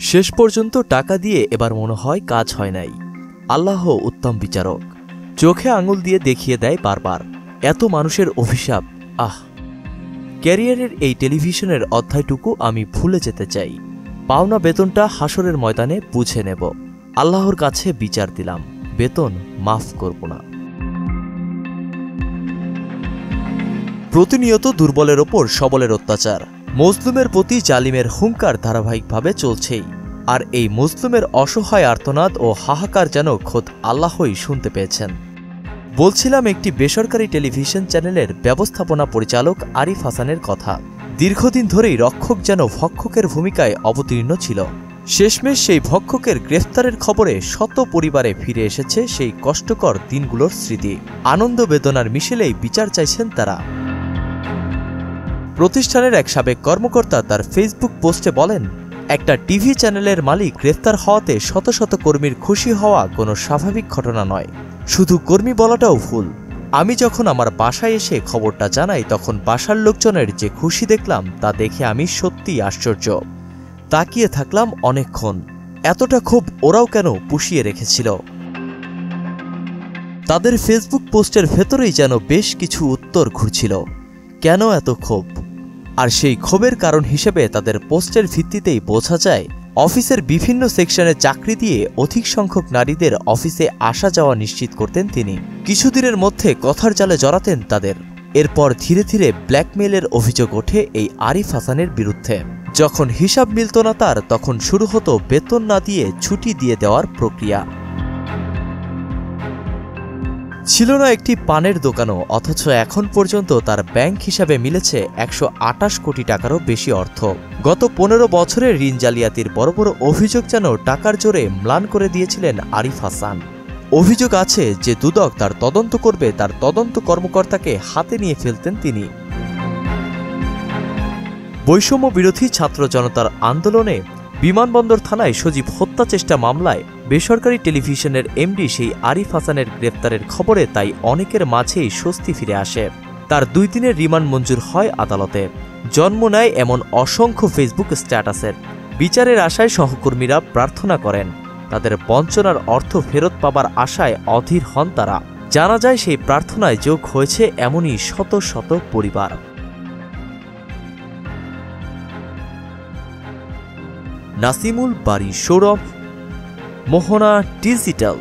শেষ পর্যন্ত টাকা দিয়ে এবার মনে হয় কাজ হয় নাই। আল্লাহ উত্তম বিচারক, চোখে আঙুল দিয়ে দেখিয়ে দেয় বারবার। এত মানুষের অভিশাপ। ক্যারিয়ারের এই টেলিভিশনের অধ্যায়টুকু আমি ভুলে যেতে চাই। পাওনা বেতনটা হাসরের ময়দানে বুঝে নেব। আল্লাহর কাছে বিচার দিলাম, বেতন মাফ করব না। প্রতিনিয়ত দুর্বলের ওপর সবলের অত্যাচার, মজলুমের প্রতি জালিমের হুঙ্কার ধারাবাহিকভাবে চলছেই। আর এই মজলুমের অসহায় আর্তনাদ ও হাহাকার যেন খোদ আল্লাহই শুনতে পেয়েছেন। বলছিলাম একটি বেসরকারি টেলিভিশন চ্যানেলের ব্যবস্থাপনা পরিচালক আরিফ হাসানের কথা। দীর্ঘদিন ধরেই রক্ষক যেন ভক্ষকের ভূমিকায় অবতীর্ণ ছিল। শেষমেশ সেই ভক্ষকের গ্রেফতারের খবরে শত পরিবারে ফিরে এসেছে সেই কষ্টকর দিনগুলোর স্মৃতি। আনন্দ বেদনার মিশেলেই বিচার চাইছেন তারা। প্রতিষ্ঠানের এক সাবেক কর্মকর্তা তার ফেসবুক পোস্টে বলেন, একটা টিভি চ্যানেলের মালিক গ্রেফতার হওয়াতে শত শত কর্মীর খুশি হওয়া কোনো স্বাভাবিক ঘটনা নয়। শুধু কর্মী বলাটাও ভুল। আমি যখন আমার বাসায় এসে খবরটা জানাই, তখন বাসার লোকজনের যে খুশি দেখলাম তা দেখে আমি সত্যিই আশ্চর্য। তাকিয়ে থাকলাম অনেকক্ষণ। এতটা ক্ষোভ ওরাও কেন পুষিয়ে রেখেছিল? তাদের ফেসবুক পোস্টের ভেতরেই যেন বেশ কিছু উত্তর ঘুরছিল। কেন এত ক্ষোভ? আর সেই ক্ষোভের কারণ হিসেবে তাদের পোস্টের ভিত্তিতেই বোঝা যায়, অফিসের বিভিন্ন সেকশনে চাকরি দিয়ে অধিক সংখ্যক নারীদের অফিসে আসা যাওয়া নিশ্চিত করতেন তিনি। কিছুদিনের মধ্যে কথার জালে জড়াতেন তাদের। এরপর ধীরে ধীরে ব্ল্যাকমেইলের অভিযোগ ওঠে এই আরিফ হাসানের বিরুদ্ধে। যখন হিসাব মিলত না তার, তখন শুরু হতো বেতন না দিয়ে ছুটি দিয়ে দেওয়ার প্রক্রিয়া। ছিল না একটি পানের দোকানও, অথচ এখন পর্যন্ত তার ব্যাংক হিসাবে মিলেছে 128 কোটি টাকারও বেশি অর্থ। গত 15 বছরের ঋণ জালিয়াতির বড় বড় অভিযোগ যেন টাকার জোরে ম্লান করে দিয়েছিলেন আরিফ হাসান। অভিযোগ আছে যে দুদক তার তদন্ত করবে, তার তদন্ত কর্মকর্তাকে হাতে নিয়ে ফেলতেন তিনি। বৈষম্য বিরোধী ছাত্র জনতার আন্দোলনে বিমানবন্দর থানায় সজীব হত্যা চেষ্টা মামলায় বেসরকারি টেলিভিশনের এমডি সেই আরিফ হাসানের গ্রেপ্তারের খবরে তাই অনেকের মাঝেই স্বস্তি ফিরে আসে। তার 2 দিনের রিমান্ড মঞ্জুর হয় আদালতে। জন্ম নেয় এমন অসংখ্য ফেসবুক স্ট্যাটাসের। বিচারের আশায় সহকর্মীরা প্রার্থনা করেন। তাদের বঞ্চনার অর্থ ফেরত পাবার আশায় অধীর হন তারা। জানা যায় সেই প্রার্থনায় যোগ হয়েছে এমনই শত শত পরিবার। নাসিমুল বারী সৌরভ, মোহনা ডিজিটাল।